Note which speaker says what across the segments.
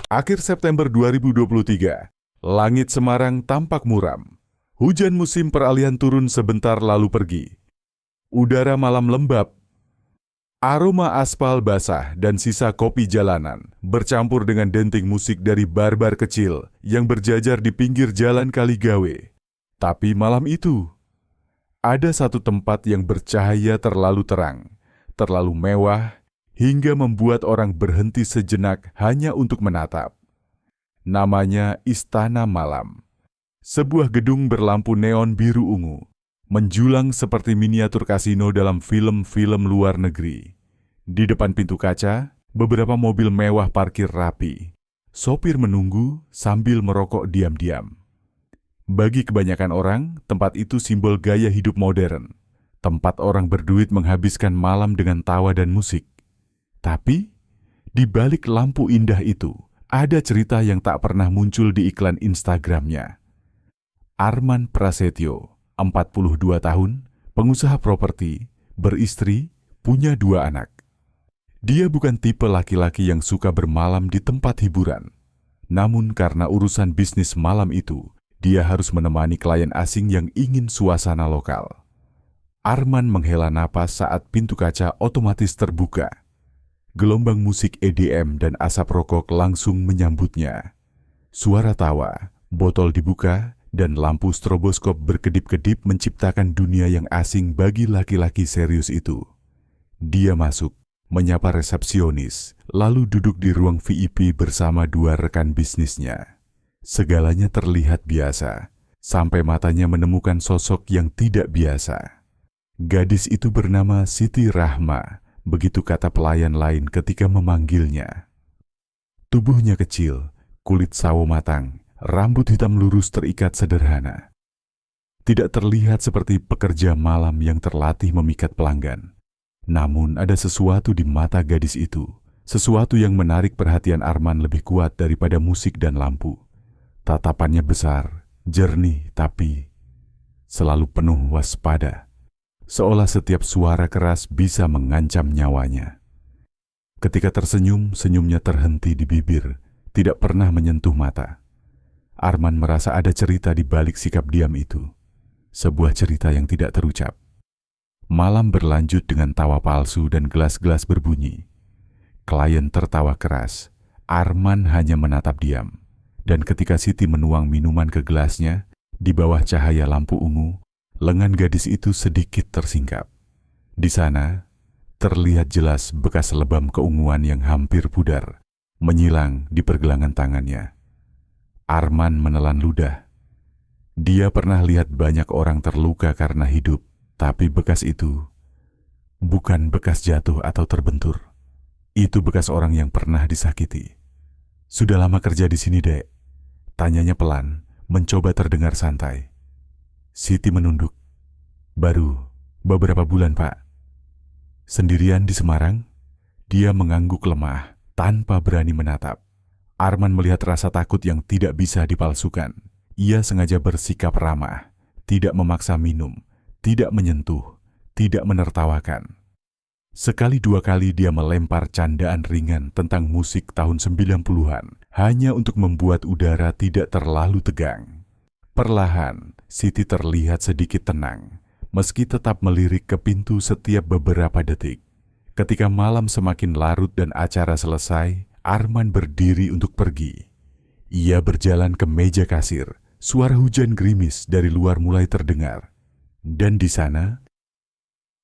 Speaker 1: Akhir September 2023, langit Semarang tampak muram. Hujan musim peralihan turun sebentar lalu pergi. Udara malam lembab. Aroma aspal basah dan sisa kopi jalanan bercampur dengan denting musik dari bar-bar kecil yang berjajar di pinggir jalan Kaligawe. Tapi malam itu, ada satu tempat yang bercahaya terlalu terang, terlalu mewah, hingga membuat orang berhenti sejenak hanya untuk menatap. Namanya Istana Malam. Sebuah gedung berlampu neon biru ungu, menjulang seperti miniatur kasino dalam film-film luar negeri. Di depan pintu kaca, beberapa mobil mewah parkir rapi. Sopir menunggu sambil merokok diam-diam. Bagi kebanyakan orang, tempat itu simbol gaya hidup modern. Tempat orang berduit menghabiskan malam dengan tawa dan musik. Tapi, di balik lampu indah itu, ada cerita yang tak pernah muncul di iklan Instagramnya. Arman Prasetyo, 42 tahun, pengusaha properti, beristri, punya 2 anak. Dia bukan tipe laki-laki yang suka bermalam di tempat hiburan. Namun karena urusan bisnis malam itu, dia harus menemani klien asing yang ingin suasana lokal. Arman menghela napas saat pintu kaca otomatis terbuka. Gelombang musik EDM dan asap rokok langsung menyambutnya. Suara tawa, botol dibuka, dan lampu stroboskop berkedip-kedip menciptakan dunia yang asing bagi laki-laki serius itu. Dia masuk, menyapa resepsionis, lalu duduk di ruang VIP bersama 2 rekan bisnisnya. Segalanya terlihat biasa, sampai matanya menemukan sosok yang tidak biasa. Gadis itu bernama Siti Rahma. Begitu kata pelayan lain ketika memanggilnya. Tubuhnya kecil, kulit sawo matang, rambut hitam lurus terikat sederhana. Tidak terlihat seperti pekerja malam yang terlatih memikat pelanggan. Namun ada sesuatu di mata gadis itu, sesuatu yang menarik perhatian Arman lebih kuat daripada musik dan lampu. Tatapannya besar, jernih, tapi selalu penuh waspada. Seolah setiap suara keras bisa mengancam nyawanya. Ketika tersenyum, senyumnya terhenti di bibir, tidak pernah menyentuh mata. Arman merasa ada cerita di balik sikap diam itu. Sebuah cerita yang tidak terucap. Malam berlanjut dengan tawa palsu dan gelas-gelas berbunyi. Klien tertawa keras. Arman hanya menatap diam. Dan ketika Siti menuang minuman ke gelasnya, di bawah cahaya lampu ungu, lengan gadis itu sedikit tersingkap. Di sana, terlihat jelas bekas lebam keunguan yang hampir pudar, menyilang di pergelangan tangannya. Arman menelan ludah. Dia pernah lihat banyak orang terluka karena hidup, tapi bekas itu bukan bekas jatuh atau terbentur. Itu bekas orang yang pernah disakiti. "Sudah lama kerja di sini, Dek?" Tanyanya pelan, mencoba terdengar santai. Siti menunduk. "Baru beberapa bulan, Pak." Sendirian di Semarang, dia mengangguk lemah, tanpa berani menatap. Arman melihat rasa takut yang tidak bisa dipalsukan. Ia sengaja bersikap ramah, tidak memaksa minum, tidak menyentuh, tidak menertawakan. Sekali 2 kali dia melempar candaan ringan tentang musik tahun 90-an, hanya untuk membuat udara tidak terlalu tegang. Perlahan, Siti terlihat sedikit tenang, meski tetap melirik ke pintu setiap beberapa detik. Ketika malam semakin larut dan acara selesai, Arman berdiri untuk pergi. Ia berjalan ke meja kasir, suara hujan gerimis dari luar mulai terdengar. Dan di sana,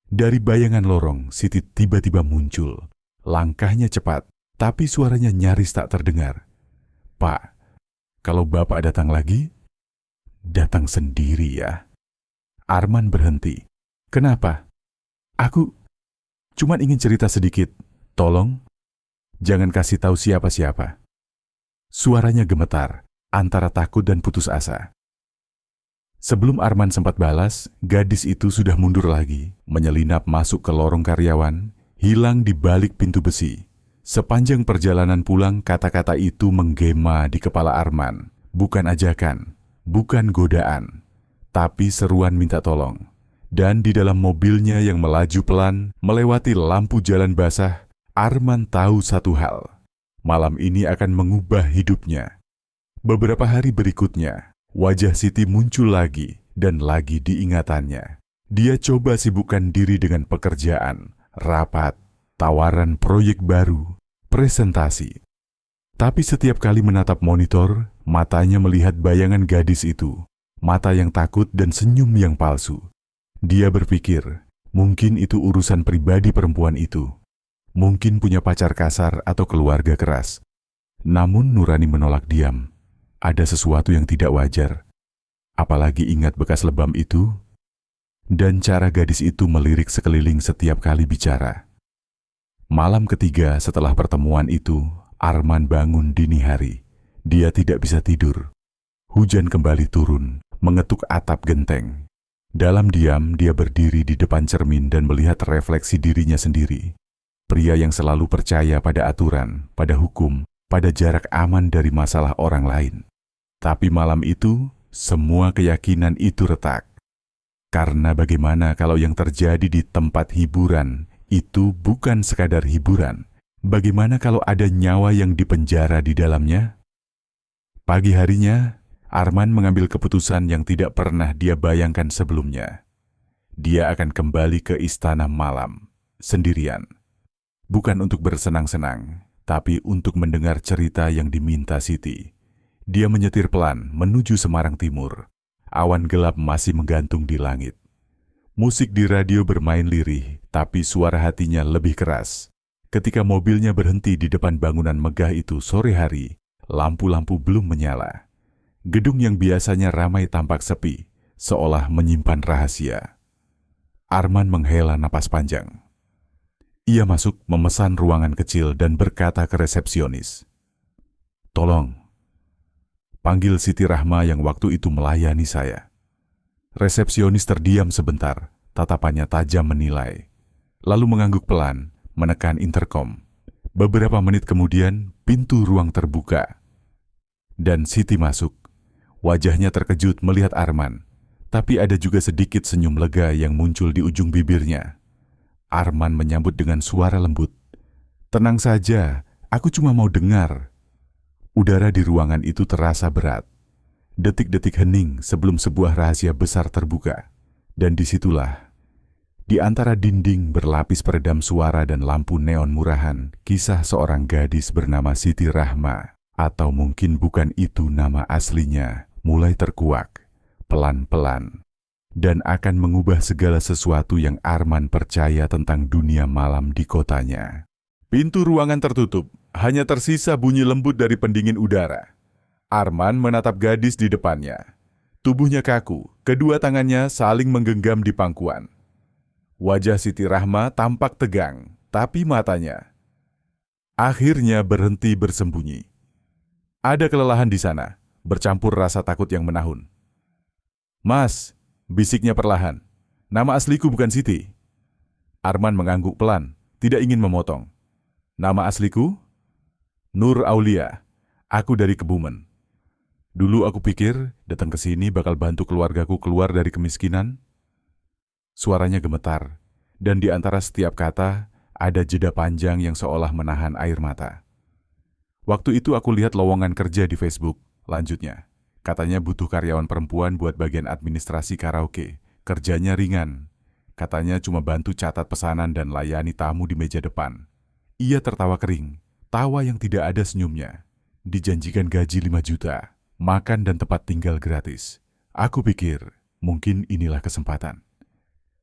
Speaker 1: dari bayangan lorong, Siti tiba-tiba muncul. Langkahnya cepat, tapi suaranya nyaris tak terdengar. "Pak, kalau Bapak datang lagi, datang sendiri ya." Arman berhenti. "Kenapa?" "Aku cuma ingin cerita sedikit. Tolong, jangan kasih tahu siapa-siapa." Suaranya gemetar, antara takut dan putus asa. Sebelum Arman sempat balas, gadis itu sudah mundur lagi, menyelinap masuk ke lorong karyawan, hilang di balik pintu besi. Sepanjang perjalanan pulang, kata-kata itu menggema di kepala Arman. Bukan ajakan, bukan godaan, tapi seruan minta tolong. Dan di dalam mobilnya yang melaju pelan, melewati lampu jalan basah, Arman tahu satu hal. Malam ini akan mengubah hidupnya. Beberapa hari berikutnya, wajah Siti muncul lagi dan lagi di ingatannya. Dia coba sibukkan diri dengan pekerjaan, rapat, tawaran proyek baru, presentasi. Tapi setiap kali menatap monitor, matanya melihat bayangan gadis itu, mata yang takut dan senyum yang palsu. Dia berpikir, mungkin itu urusan pribadi perempuan itu. Mungkin punya pacar kasar atau keluarga keras. Namun Nurani menolak diam. Ada sesuatu yang tidak wajar. Apalagi ingat bekas lebam itu, dan cara gadis itu melirik sekeliling setiap kali bicara. Malam ketiga setelah pertemuan itu, Arman bangun dini hari. Dia tidak bisa tidur. Hujan kembali turun, mengetuk atap genteng. Dalam diam, dia berdiri di depan cermin dan melihat refleksi dirinya sendiri. Pria yang selalu percaya pada aturan, pada hukum, pada jarak aman dari masalah orang lain. Tapi malam itu, semua keyakinan itu retak. Karena bagaimana kalau yang terjadi di tempat hiburan itu bukan sekadar hiburan? Bagaimana kalau ada nyawa yang dipenjara di dalamnya? Pagi harinya, Arman mengambil keputusan yang tidak pernah dia bayangkan sebelumnya. Dia akan kembali ke istana malam, sendirian. Bukan untuk bersenang-senang, tapi untuk mendengar cerita yang diminta Siti. Dia menyetir pelan menuju Semarang Timur. Awan gelap masih menggantung di langit. Musik di radio bermain lirih, tapi suara hatinya lebih keras. Ketika mobilnya berhenti di depan bangunan megah itu sore hari, lampu-lampu belum menyala. Gedung yang biasanya ramai tampak sepi, seolah menyimpan rahasia. Arman menghela napas panjang. Ia masuk memesan ruangan kecil dan berkata ke resepsionis, "Tolong, panggil Siti Rahma yang waktu itu melayani saya." Resepsionis terdiam sebentar, tatapannya tajam menilai. Lalu mengangguk pelan, menekan interkom. Beberapa menit kemudian, pintu ruang terbuka. Dan Siti masuk. Wajahnya terkejut melihat Arman, tapi ada juga sedikit senyum lega yang muncul di ujung bibirnya. Arman menyambut dengan suara lembut. "Tenang saja, aku cuma mau dengar." Udara di ruangan itu terasa berat. Detik-detik hening sebelum sebuah rahasia besar terbuka. Dan disitulah, di antara dinding berlapis peredam suara dan lampu neon murahan, kisah seorang gadis bernama Siti Rahma, atau mungkin bukan itu nama aslinya, mulai terkuak, pelan-pelan. Dan akan mengubah segala sesuatu yang Arman percaya tentang dunia malam di kotanya. Pintu ruangan tertutup, hanya tersisa bunyi lembut dari pendingin udara. Arman menatap gadis di depannya. Tubuhnya kaku, kedua tangannya saling menggenggam di pangkuan. Wajah Siti Rahma tampak tegang, tapi matanya akhirnya berhenti bersembunyi. Ada kelelahan di sana, bercampur rasa takut yang menahun. "Mas," bisiknya perlahan, "nama asliku bukan Siti." Arman mengangguk pelan, tidak ingin memotong. "Nama asliku? Nur Aulia. Aku dari Kebumen. Dulu aku pikir datang ke sini bakal bantu keluargaku keluar dari kemiskinan." Suaranya gemetar, dan di antara setiap kata ada jeda panjang yang seolah menahan air mata. "Waktu itu aku lihat lowongan kerja di Facebook," lanjutnya. "Katanya butuh karyawan perempuan buat bagian administrasi karaoke. Kerjanya ringan. Katanya cuma bantu catat pesanan dan layani tamu di meja depan." Ia tertawa kering, tawa yang tidak ada senyumnya. Dijanjikan gaji 5 juta, makan dan tempat tinggal gratis. Aku pikir, mungkin inilah kesempatan.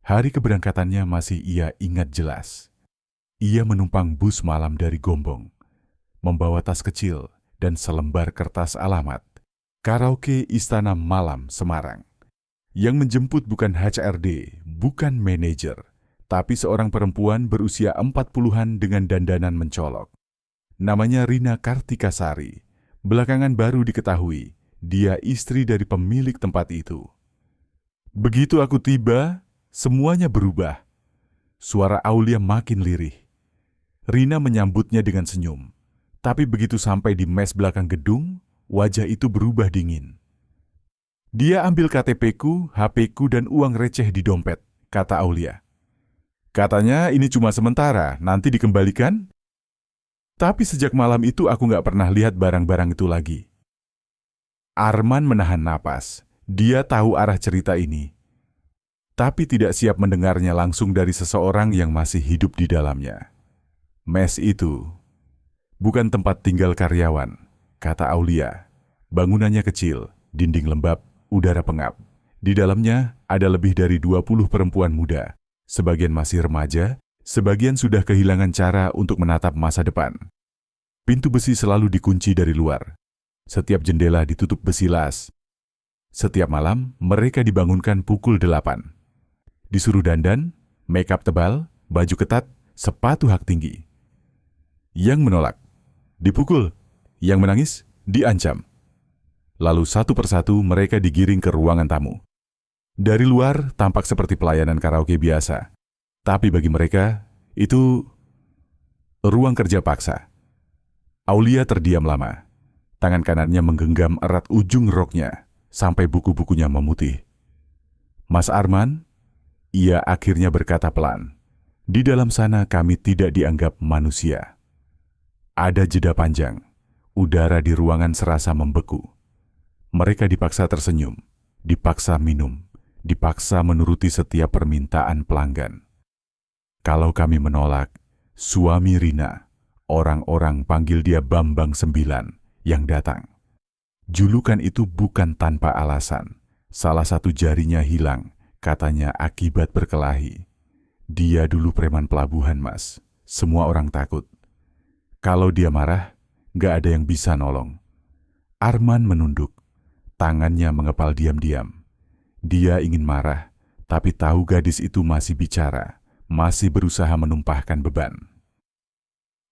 Speaker 1: Hari keberangkatannya masih ia ingat jelas. Ia menumpang bus malam dari Gombong, membawa tas kecil dan selembar kertas alamat. Karaoke Istana Malam Semarang. Yang menjemput bukan HRD, bukan manajer, tapi seorang perempuan berusia 40-an dengan dandanan mencolok. Namanya Rina Kartikasari. Belakangan baru diketahui, dia istri dari pemilik tempat itu. Begitu aku tiba, semuanya berubah. Suara Aulia makin lirih. Rina menyambutnya dengan senyum. Tapi begitu sampai di mes belakang gedung, wajah itu berubah dingin. "Dia ambil KTP-ku, HP-ku, dan uang receh di dompet," kata Aulia. "Katanya ini cuma sementara, nanti dikembalikan." Tapi sejak malam itu aku nggak pernah lihat barang-barang itu lagi. Arman menahan napas. Dia tahu arah cerita ini, tapi tidak siap mendengarnya langsung dari seseorang yang masih hidup di dalamnya. Mes itu bukan tempat tinggal karyawan, kata Aulia. Bangunannya kecil, dinding lembab, udara pengap. Di dalamnya ada lebih dari 20 perempuan muda. Sebagian masih remaja, sebagian sudah kehilangan cara untuk menatap masa depan. Pintu besi selalu dikunci dari luar. Setiap jendela ditutup besi las. Setiap malam, mereka dibangunkan pukul 8. Disuruh dandan, make up tebal, baju ketat, sepatu hak tinggi. Yang menolak, dipukul. Yang menangis, diancam. Lalu satu persatu mereka digiring ke ruangan tamu. Dari luar tampak seperti pelayanan karaoke biasa. Tapi bagi mereka, itu ruang kerja paksa. Aulia terdiam lama. Tangan kanannya menggenggam erat ujung roknya, sampai buku-bukunya memutih. Mas Arman, ia akhirnya berkata pelan, di dalam sana kami tidak dianggap manusia. Ada jeda panjang, udara di ruangan serasa membeku. Mereka dipaksa tersenyum, dipaksa minum, dipaksa menuruti setiap permintaan pelanggan. Kalau kami menolak, suami Rina, orang-orang panggil dia Bambang Sembilan, yang datang. Julukan itu bukan tanpa alasan. Salah satu jarinya hilang, katanya akibat berkelahi. Dia dulu preman pelabuhan, Mas. Semua orang takut. Kalau dia marah, gak ada yang bisa nolong. Arman menunduk. Tangannya mengepal diam-diam. Dia ingin marah, tapi tahu gadis itu masih bicara, masih berusaha menumpahkan beban.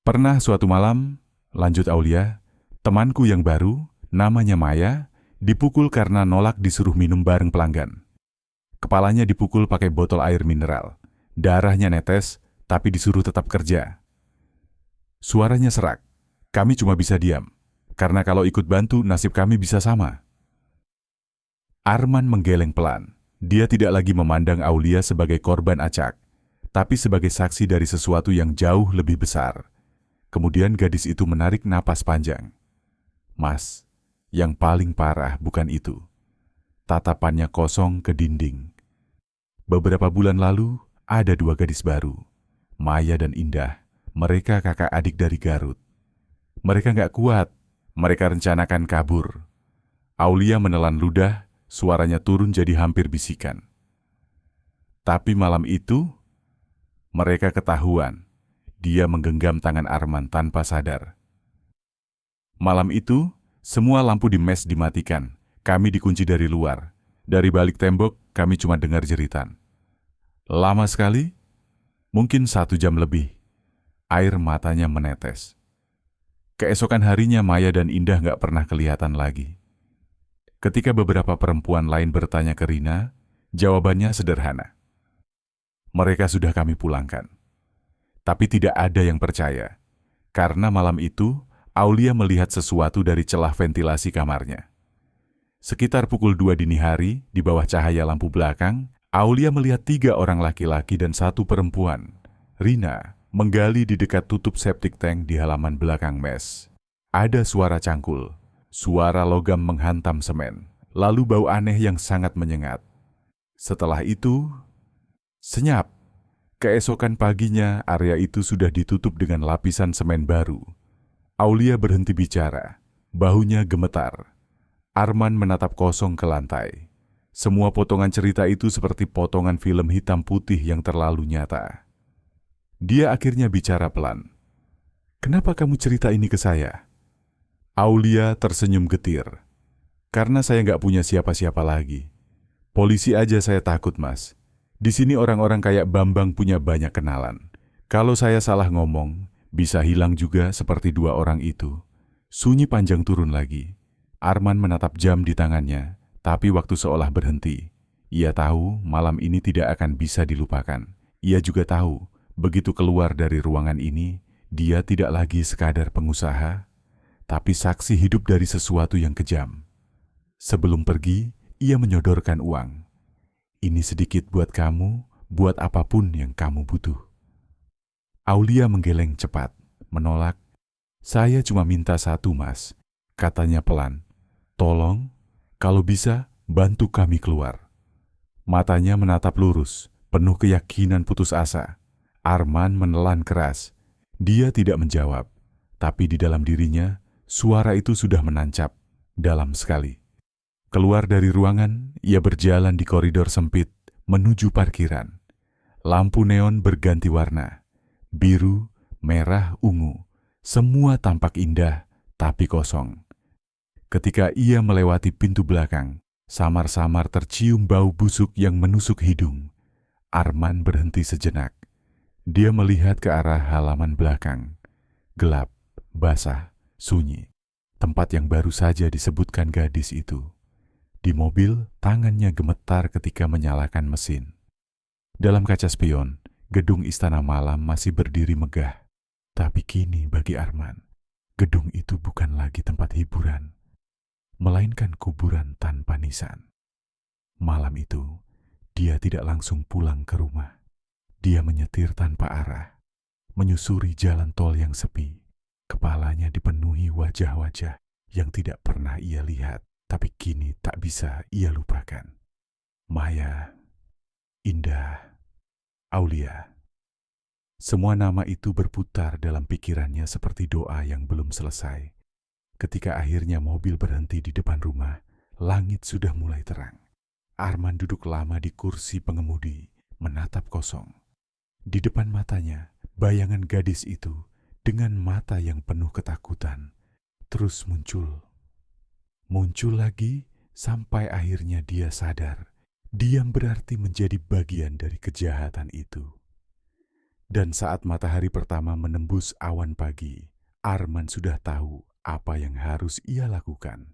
Speaker 1: Pernah suatu malam, lanjut Aulia, temanku yang baru, namanya Maya, dipukul karena nolak disuruh minum bareng pelanggan. Kepalanya dipukul pakai botol air mineral. Darahnya netes, tapi disuruh tetap kerja. Suaranya serak. Kami cuma bisa diam, karena kalau ikut bantu nasib kami bisa sama. Arman menggeleng pelan. Dia tidak lagi memandang Aulia sebagai korban acak, tapi sebagai saksi dari sesuatu yang jauh lebih besar. Kemudian gadis itu menarik napas panjang. Mas, yang paling parah bukan itu. Tatapannya kosong ke dinding. Beberapa bulan lalu, ada 2 gadis baru. Maya dan Indah. Mereka kakak adik dari Garut. Mereka nggak kuat. Mereka rencanakan kabur. Aulia menelan ludah, suaranya turun jadi hampir bisikan. Tapi malam itu, mereka ketahuan. Dia menggenggam tangan Arman tanpa sadar. Malam itu, semua lampu di mes dimatikan. Kami dikunci dari luar. Dari balik tembok, kami cuma dengar jeritan. Lama sekali, mungkin 1 jam lebih. Air matanya menetes. Keesokan harinya Maya dan Indah nggak pernah kelihatan lagi. Ketika beberapa perempuan lain bertanya ke Rina, jawabannya sederhana. Mereka sudah kami pulangkan. Tapi tidak ada yang percaya. Karena malam itu, Aulia melihat sesuatu dari celah ventilasi kamarnya. Sekitar pukul 2 dini hari, di bawah cahaya lampu belakang, Aulia melihat 3 orang laki-laki dan 1 perempuan. Rina menggali di dekat tutup septic tank di halaman belakang mes. Ada suara cangkul, suara logam menghantam semen, lalu bau aneh yang sangat menyengat. Setelah itu, senyap. Keesokan paginya, area itu sudah ditutup dengan lapisan semen baru. Aulia berhenti bicara, bahunya gemetar. Arman menatap kosong ke lantai. Semua potongan cerita itu seperti potongan film hitam putih yang terlalu nyata. Dia akhirnya bicara pelan. Kenapa kamu cerita ini ke saya? Aulia tersenyum getir. Karena saya nggak punya siapa-siapa lagi. Polisi aja saya takut, Mas. Di sini orang-orang kayak Bambang punya banyak kenalan. Kalau saya salah ngomong, bisa hilang juga seperti 2 orang itu. Sunyi panjang turun lagi. Arman menatap jam di tangannya, tapi waktu seolah berhenti. Ia tahu malam ini tidak akan bisa dilupakan. Ia juga tahu, begitu keluar dari ruangan ini, dia tidak lagi sekadar pengusaha, tapi saksi hidup dari sesuatu yang kejam. Sebelum pergi, ia menyodorkan uang. Ini sedikit buat kamu, buat apapun yang kamu butuh. Aulia menggeleng cepat, menolak, "Saya cuma minta satu, Mas," katanya pelan. "Tolong, kalau bisa, bantu kami keluar." Matanya menatap lurus, penuh keyakinan putus asa. Arman menelan keras. Dia tidak menjawab, tapi di dalam dirinya, suara itu sudah menancap dalam sekali. Keluar dari ruangan, ia berjalan di koridor sempit menuju parkiran. Lampu neon berganti warna, biru, merah, ungu. Semua tampak indah, tapi kosong. Ketika ia melewati pintu belakang, samar-samar tercium bau busuk yang menusuk hidung. Arman berhenti sejenak. Dia melihat ke arah halaman belakang. Gelap, basah, sunyi. Tempat yang baru saja disebutkan gadis itu. Di mobil, tangannya gemetar ketika menyalakan mesin. Dalam kaca spion, gedung Istana Malam masih berdiri megah. Tapi kini bagi Arman, gedung itu bukan lagi tempat hiburan, melainkan kuburan tanpa nisan. Malam itu, dia tidak langsung pulang ke rumah. Dia menyetir tanpa arah, menyusuri jalan tol yang sepi. Kepalanya dipenuhi wajah-wajah yang tidak pernah ia lihat, tapi kini tak bisa ia lupakan. Maya, Indah, Aulia. Semua nama itu berputar dalam pikirannya seperti doa yang belum selesai. Ketika akhirnya mobil berhenti di depan rumah, langit sudah mulai terang. Arman duduk lama di kursi pengemudi, menatap kosong. Di depan matanya, bayangan gadis itu dengan mata yang penuh ketakutan terus muncul. Muncul lagi sampai akhirnya dia sadar. Diam berarti menjadi bagian dari kejahatan itu. Dan saat matahari pertama menembus awan pagi, Arman sudah tahu apa yang harus ia lakukan.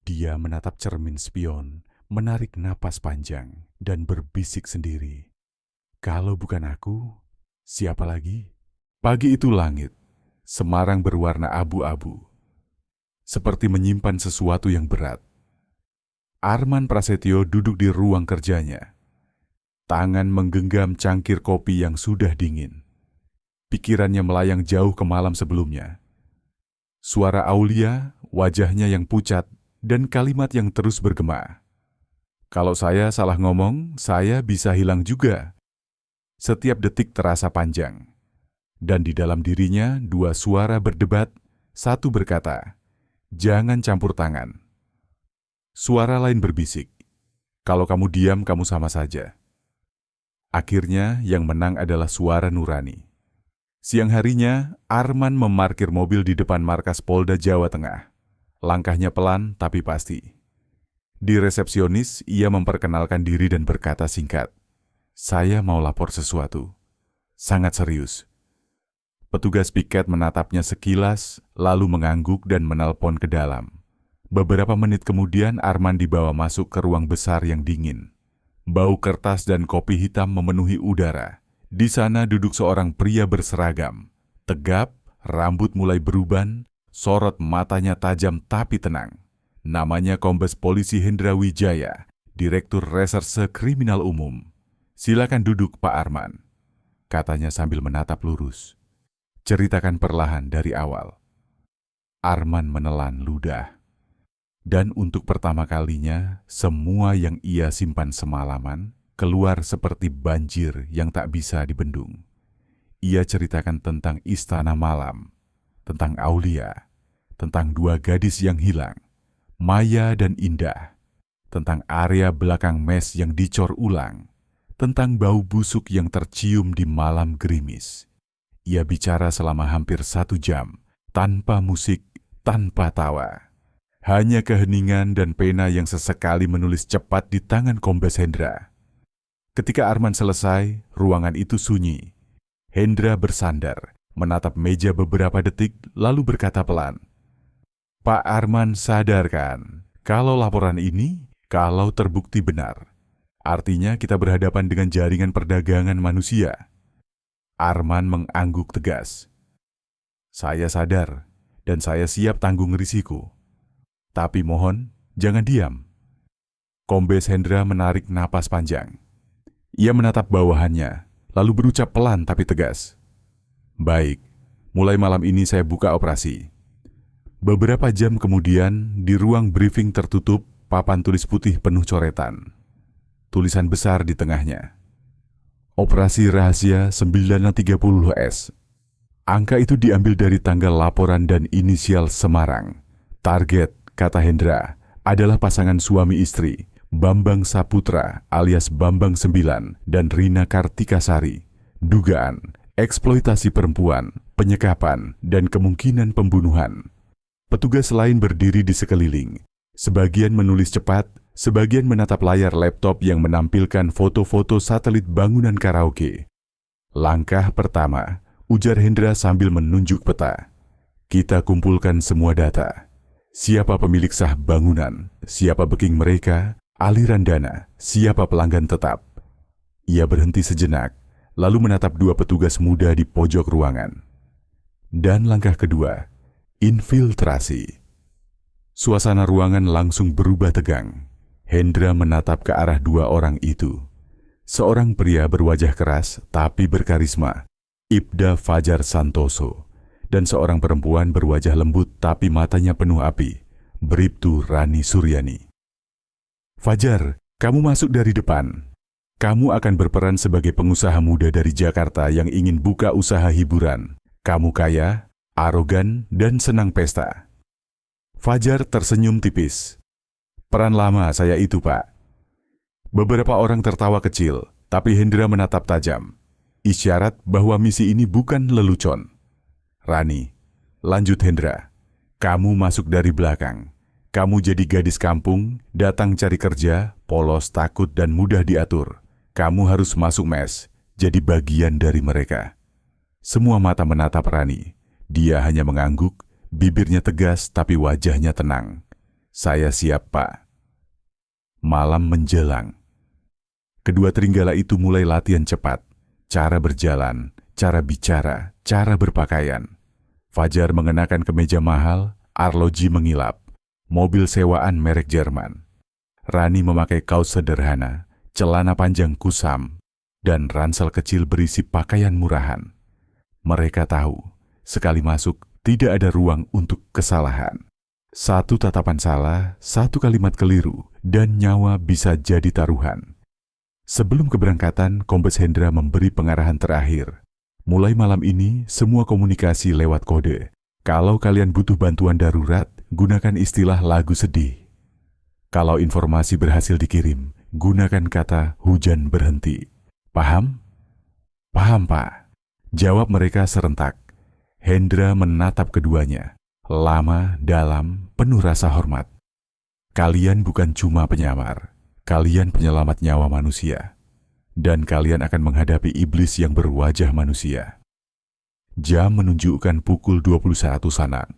Speaker 1: Dia menatap cermin spion, menarik napas panjang, dan berbisik sendiri. "Kalau bukan aku, siapa lagi?" Pagi itu langit, Semarang berwarna abu-abu, seperti menyimpan sesuatu yang berat. Arman Prasetyo duduk di ruang kerjanya. Tangan menggenggam cangkir kopi yang sudah dingin. Pikirannya melayang jauh ke malam sebelumnya. Suara Aulia, wajahnya yang pucat, dan kalimat yang terus bergema. "Kalau saya salah ngomong, saya bisa hilang juga." Setiap detik terasa panjang. Dan di dalam dirinya dua suara berdebat, satu berkata, "Jangan campur tangan." Suara lain berbisik, "Kalau kamu diam, kamu sama saja." Akhirnya yang menang adalah suara nurani. Siang harinya, Arman memarkir mobil di depan markas Polda Jawa Tengah. Langkahnya pelan tapi pasti. Di resepsionis, ia memperkenalkan diri dan berkata singkat, "Saya mau lapor sesuatu. Sangat serius." Petugas piket menatapnya sekilas, lalu mengangguk dan menelpon ke dalam. Beberapa menit kemudian Arman dibawa masuk ke ruang besar yang dingin. Bau kertas dan kopi hitam memenuhi udara. Di sana duduk seorang pria berseragam. Tegap, rambut mulai beruban, sorot matanya tajam tapi tenang. Namanya Kombes Polisi Hendra Wijaya, Direktur Reserse Kriminal Umum. "Silakan duduk, Pak Arman," katanya sambil menatap lurus. "Ceritakan perlahan dari awal." Arman menelan ludah. Dan untuk pertama kalinya, semua yang ia simpan semalaman keluar seperti banjir yang tak bisa dibendung. Ia ceritakan tentang Istana Malam, tentang Aulia, tentang dua gadis yang hilang, Maya dan Indah, tentang area belakang mes yang dicor ulang, tentang bau busuk yang tercium di malam gerimis. Ia bicara selama hampir 1 jam, tanpa musik, tanpa tawa. Hanya keheningan dan pena yang sesekali menulis cepat di tangan Kombes Hendra. Ketika Arman selesai, ruangan itu sunyi. Hendra bersandar, menatap meja beberapa detik, lalu berkata pelan, "Pak Arman sadar kan, kalau laporan ini, kalau terbukti benar, artinya kita berhadapan dengan jaringan perdagangan manusia." Arman mengangguk tegas. "Saya sadar, dan saya siap tanggung risiko. Tapi mohon, jangan diam." Kombes Hendra menarik napas panjang. Ia menatap bawahannya, lalu berucap pelan tapi tegas, "Baik, Mulai malam ini saya buka operasi. Beberapa jam kemudian, di ruang briefing tertutup, papan tulis putih penuh coretan. Tulisan besar di tengahnya. Operasi rahasia 930S. Angka itu diambil dari tanggal laporan dan inisial Semarang. Target, kata Hendra, adalah pasangan suami istri, Bambang Saputra alias Bambang 9 dan Rina Kartikasari. Dugaan, eksploitasi perempuan, penyekapan, dan kemungkinan pembunuhan. Petugas lain berdiri di sekeliling. Sebagian menulis cepat, sebagian menatap layar laptop yang menampilkan foto-foto satelit bangunan karaoke. Langkah pertama, ujar Hendra sambil menunjuk peta. Kita kumpulkan semua data. Siapa pemilik sah bangunan, siapa booking mereka, aliran dana, siapa pelanggan tetap. Ia berhenti sejenak, lalu menatap dua petugas muda di pojok ruangan. Dan langkah kedua, infiltrasi. Suasana ruangan langsung berubah tegang. Hendra menatap ke arah dua orang itu. Seorang pria berwajah keras tapi berkarisma, Ibda Fajar Santoso, dan seorang perempuan berwajah lembut tapi matanya penuh api, Bribtu Rani Suryani. Fajar, kamu masuk dari depan. Kamu akan berperan sebagai pengusaha muda dari Jakarta yang ingin buka usaha hiburan. Kamu kaya, arogan, dan senang pesta. Fajar tersenyum tipis. Peran lama saya itu, Pak. Beberapa orang tertawa kecil, tapi Hendra menatap tajam. Isyarat bahwa misi ini bukan lelucon. Rani, lanjut Hendra. Kamu masuk dari belakang. Kamu jadi gadis kampung, datang cari kerja, polos, takut, dan mudah diatur. Kamu harus masuk mes, jadi bagian dari mereka. Semua mata menatap Rani. Dia hanya mengangguk, bibirnya tegas tapi wajahnya tenang. Saya siap, Pak. Malam menjelang. Kedua teringgala itu mulai latihan cepat. Cara berjalan, cara bicara, cara berpakaian. Fajar mengenakan kemeja mahal, arloji mengilap. Mobil sewaan merek Jerman. Rani memakai kaos sederhana, celana panjang kusam, dan ransel kecil berisi pakaian murahan. Mereka tahu, sekali masuk, tidak ada ruang untuk kesalahan. Satu tatapan salah, satu kalimat keliru, dan nyawa bisa jadi taruhan. Sebelum keberangkatan, Kombes Hendra memberi pengarahan terakhir. Mulai malam ini, semua komunikasi lewat kode. Kalau kalian butuh bantuan darurat, gunakan istilah lagu sedih. Kalau informasi berhasil dikirim, gunakan kata hujan berhenti. Paham? Paham, Pak. Jawab mereka serentak. Hendra menatap keduanya. Lama, dalam, penuh rasa hormat. Kalian bukan cuma penyamar. Kalian penyelamat nyawa manusia. Dan kalian akan menghadapi iblis yang berwajah manusia. Jam menunjukkan pukul 21 sana.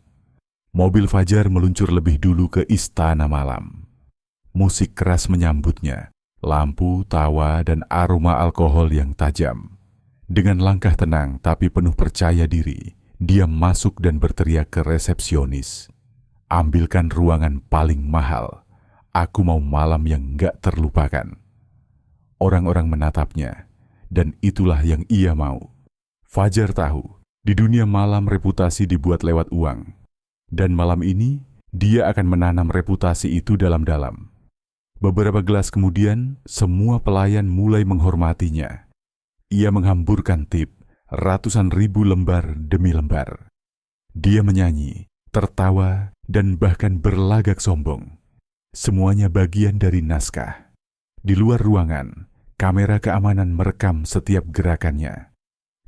Speaker 1: Mobil Fajar meluncur lebih dulu ke istana malam. Musik keras menyambutnya. Lampu, tawa, dan aroma alkohol yang tajam. Dengan langkah tenang tapi penuh percaya diri, dia masuk dan berteriak ke resepsionis. Ambilkan ruangan paling mahal. Aku mau malam yang gak terlupakan. Orang-orang menatapnya, dan itulah yang ia mau. Fajar tahu, di dunia malam reputasi dibuat lewat uang. Dan malam ini, dia akan menanam reputasi itu dalam-dalam. Beberapa gelas kemudian, semua pelayan mulai menghormatinya. Ia menghamburkan tip, ratusan ribu lembar demi lembar. Dia menyanyi, tertawa, dan bahkan berlagak sombong. Semuanya bagian dari naskah. Di luar ruangan, kamera keamanan merekam setiap gerakannya.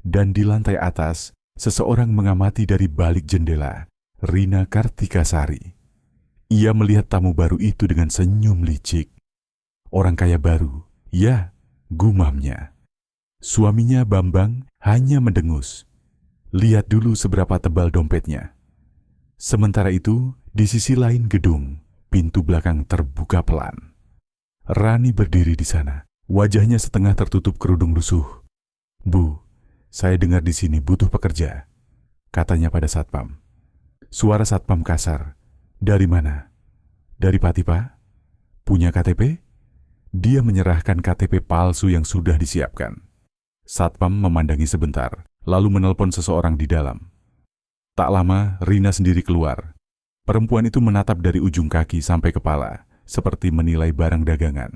Speaker 1: Dan di lantai atas, seseorang mengamati dari balik jendela, Rina Kartikasari. Ia melihat tamu baru itu dengan senyum licik. Orang kaya baru, ya, gumamnya. Suaminya Bambang hanya mendengus. Lihat dulu seberapa tebal dompetnya. Sementara itu, di sisi lain gedung, pintu belakang terbuka pelan. Rani berdiri di sana, wajahnya setengah tertutup kerudung lusuh. Bu, saya dengar di sini butuh pekerja, katanya pada satpam. Suara satpam kasar. Dari mana? Dari Pati, Pak? Punya KTP? Dia menyerahkan KTP palsu yang sudah disiapkan. Satpam memandangi sebentar, lalu menelpon seseorang di dalam. Tak lama, Rina sendiri keluar. Perempuan itu menatap dari ujung kaki sampai kepala, seperti menilai barang dagangan.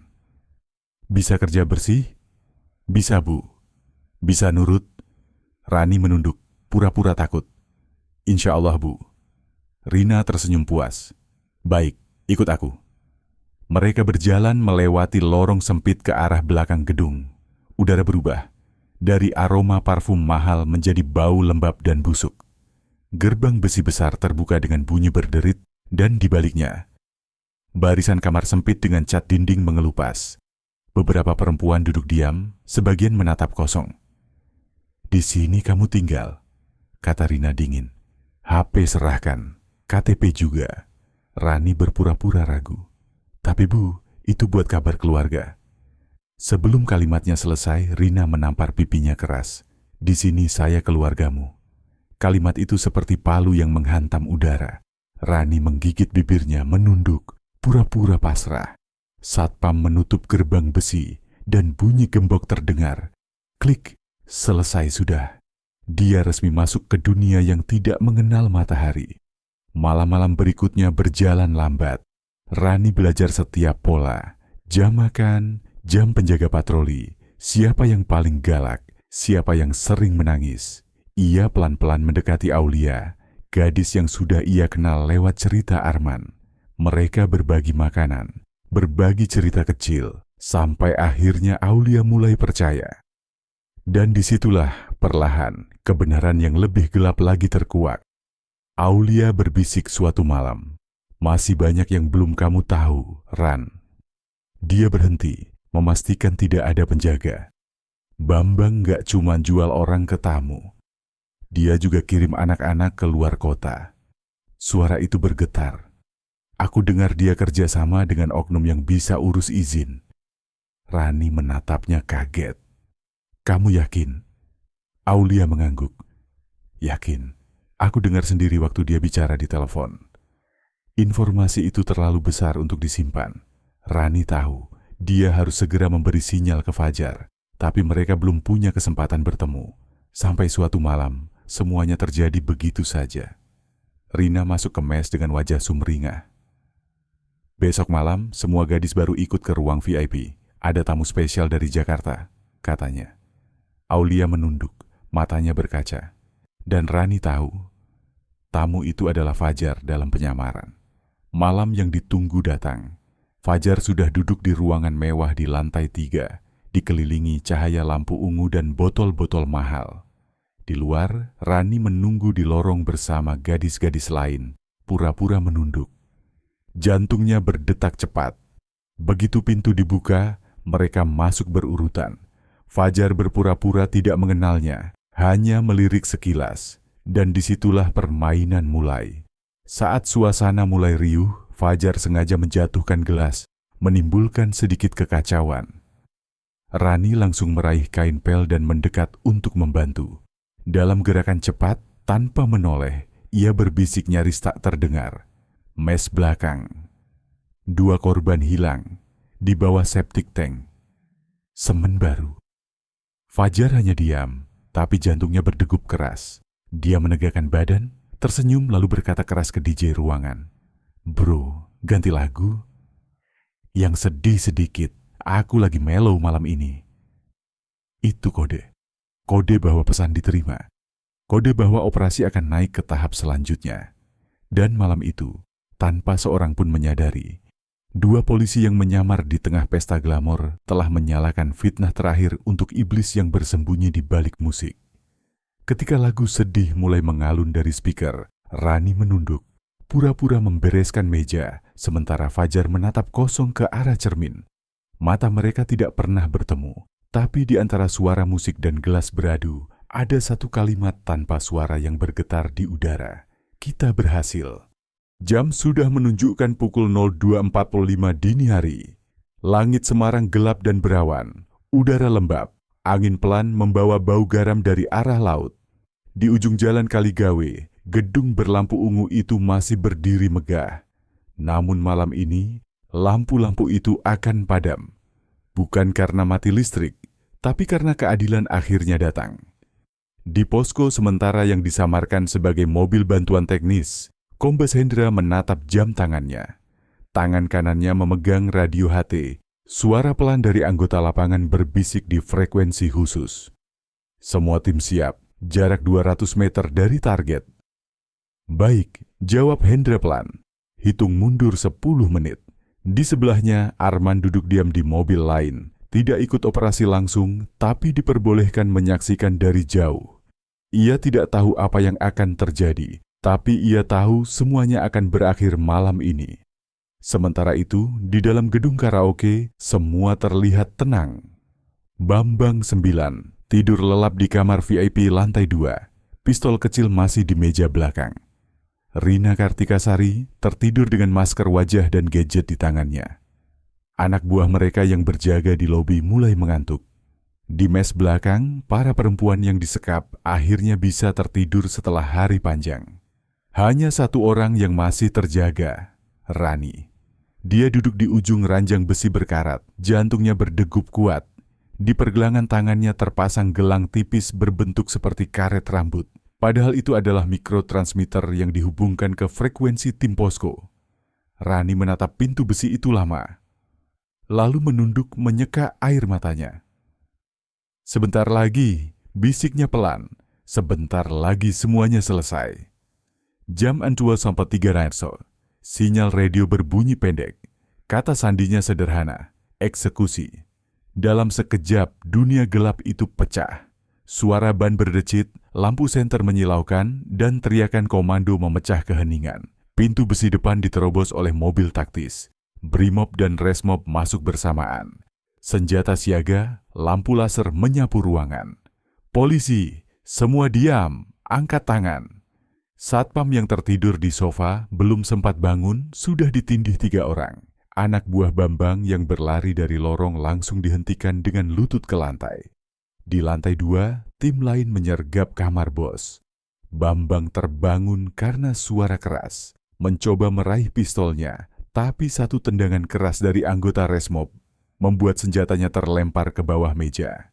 Speaker 1: Bisa kerja bersih? Bisa, Bu. Bisa nurut? Rani menunduk, pura-pura takut. Insya Allah, Bu. Rina tersenyum puas. Baik, ikut aku. Mereka berjalan melewati lorong sempit ke arah belakang gedung. Udara berubah. Dari aroma parfum mahal menjadi bau lembab dan busuk. Gerbang besi besar terbuka dengan bunyi berderit dan di baliknya, barisan kamar sempit dengan cat dinding mengelupas. Beberapa perempuan duduk diam, sebagian menatap kosong. Di sini kamu tinggal, kata Rina dingin. HP serahkan, KTP juga. Rani berpura-pura ragu. Tapi Bu, itu buat kabar keluarga. Sebelum kalimatnya selesai, Rina menampar pipinya keras. Di sini saya keluargamu. Kalimat itu seperti palu yang menghantam udara. Rani menggigit bibirnya, menunduk, pura-pura pasrah. Satpam menutup gerbang besi dan bunyi gembok terdengar. Klik, selesai sudah. Dia resmi masuk ke dunia yang tidak mengenal matahari. Malam-malam berikutnya berjalan lambat. Rani belajar setiap pola. Jam makan, jam penjaga patroli, siapa yang paling galak, siapa yang sering menangis. Ia pelan-pelan mendekati Aulia, gadis yang sudah ia kenal lewat cerita Arman. Mereka berbagi makanan, berbagi cerita kecil, sampai akhirnya Aulia mulai percaya. Dan disitulah perlahan kebenaran yang lebih gelap lagi terkuak. Aulia berbisik suatu malam, masih banyak yang belum kamu tahu, Ran. Dia berhenti, memastikan tidak ada penjaga. Bambang gak cuma jual orang ke tamu. Dia juga kirim anak-anak ke luar kota. Suara itu bergetar. Aku dengar dia kerjasama dengan oknum yang bisa urus izin. Rani menatapnya kaget. Kamu yakin? Aulia mengangguk. Yakin. Aku dengar sendiri waktu dia bicara di telepon. Informasi itu terlalu besar untuk disimpan. Rani tahu, dia harus segera memberi sinyal ke Fajar. Tapi mereka belum punya kesempatan bertemu. Sampai suatu malam, semuanya terjadi begitu saja. Rina masuk ke mes dengan wajah sumringah. Besok malam, semua gadis baru ikut ke ruang VIP. Ada tamu spesial dari Jakarta, katanya. Aulia menunduk, matanya berkaca. Dan Rani tahu, tamu itu adalah Fajar dalam penyamaran. Malam yang ditunggu datang. Fajar sudah duduk di ruangan mewah di lantai 3, dikelilingi cahaya lampu ungu dan botol-botol mahal. Di luar, Rani menunggu di lorong bersama gadis-gadis lain, pura-pura menunduk. Jantungnya berdetak cepat. Begitu pintu dibuka, mereka masuk berurutan. Fajar berpura-pura tidak mengenalnya, hanya melirik sekilas. Dan disitulah permainan mulai. Saat suasana mulai riuh, Fajar sengaja menjatuhkan gelas, menimbulkan sedikit kekacauan. Rani langsung meraih kain pel dan mendekat untuk membantu. Dalam gerakan cepat, tanpa menoleh, ia berbisik nyaris tak terdengar. Mes belakang. 2 korban hilang, di bawah septic tank. Semen baru. Fajar hanya diam, tapi jantungnya berdegup keras. Dia menegakkan badan, tersenyum lalu berkata keras ke DJ ruangan. Bro, ganti lagu? Yang sedih sedikit, aku lagi mellow malam ini. Itu kode. Kode bahwa pesan diterima. Kode bahwa operasi akan naik ke tahap selanjutnya. Dan malam itu, tanpa seorang pun menyadari, 2 polisi yang menyamar di tengah pesta glamor telah menyalakan fitnah terakhir untuk iblis yang bersembunyi di balik musik. Ketika lagu sedih mulai mengalun dari speaker, Rani menunduk, pura-pura membereskan meja, sementara Fajar menatap kosong ke arah cermin. Mata mereka tidak pernah bertemu. Tapi di antara suara musik dan gelas beradu, ada satu kalimat tanpa suara yang bergetar di udara. Kita berhasil. Jam sudah menunjukkan pukul 02.45 dini hari. Langit Semarang gelap dan berawan. Udara lembab. Angin pelan membawa bau garam dari arah laut. Di ujung jalan Kaligawe, gedung berlampu ungu itu masih berdiri megah. Namun malam ini, lampu-lampu itu akan padam. Bukan karena mati listrik, tapi karena keadilan akhirnya datang. Di posko sementara yang disamarkan sebagai mobil bantuan teknis, Kombes Hendra menatap jam tangannya. Tangan kanannya memegang radio HT. Suara pelan dari anggota lapangan berbisik di frekuensi khusus. Semua tim siap, jarak 200 meter dari target. Baik, jawab Hendra pelan. Hitung mundur 10 menit. Di sebelahnya, Arman duduk diam di mobil lain. Tidak ikut operasi langsung, tapi diperbolehkan menyaksikan dari jauh. Ia tidak tahu apa yang akan terjadi, tapi ia tahu semuanya akan berakhir malam ini. Sementara itu, di dalam gedung karaoke, semua terlihat tenang. Bambang 9 tidur lelap di kamar VIP lantai 2. Pistol kecil masih di meja belakang. Rina Kartikasari tertidur dengan masker wajah dan gadget di tangannya. Anak buah mereka yang berjaga di lobi mulai mengantuk. Di mes belakang, para perempuan yang disekap akhirnya bisa tertidur setelah hari panjang. Hanya satu orang yang masih terjaga, Rani. Dia duduk di ujung ranjang besi berkarat, jantungnya berdegup kuat. Di pergelangan tangannya terpasang gelang tipis berbentuk seperti karet rambut. Padahal itu adalah mikrotransmitter yang dihubungkan ke frekuensi tim posko. Rani menatap pintu besi itu lama, lalu menunduk menyeka air matanya. Sebentar lagi, bisiknya pelan. Sebentar lagi semuanya selesai. Jam 2:03 Narso. Sinyal radio berbunyi pendek. Kata sandinya sederhana, eksekusi. Dalam sekejap, dunia gelap itu pecah. Suara ban berdecit, lampu senter menyilaukan, dan teriakan komando memecah keheningan. Pintu besi depan diterobos oleh mobil taktis. Brimob dan Resmob masuk bersamaan. Senjata siaga, lampu laser menyapu ruangan. Polisi, semua diam, angkat tangan. Satpam yang tertidur di sofa belum sempat bangun, sudah ditindih 3 orang. Anak buah Bambang yang berlari dari lorong langsung dihentikan dengan lutut ke lantai. Di lantai 2, tim lain menyergap kamar bos. Bambang terbangun karena suara keras. Mencoba meraih pistolnya, tapi satu tendangan keras dari anggota Resmob membuat senjatanya terlempar ke bawah meja.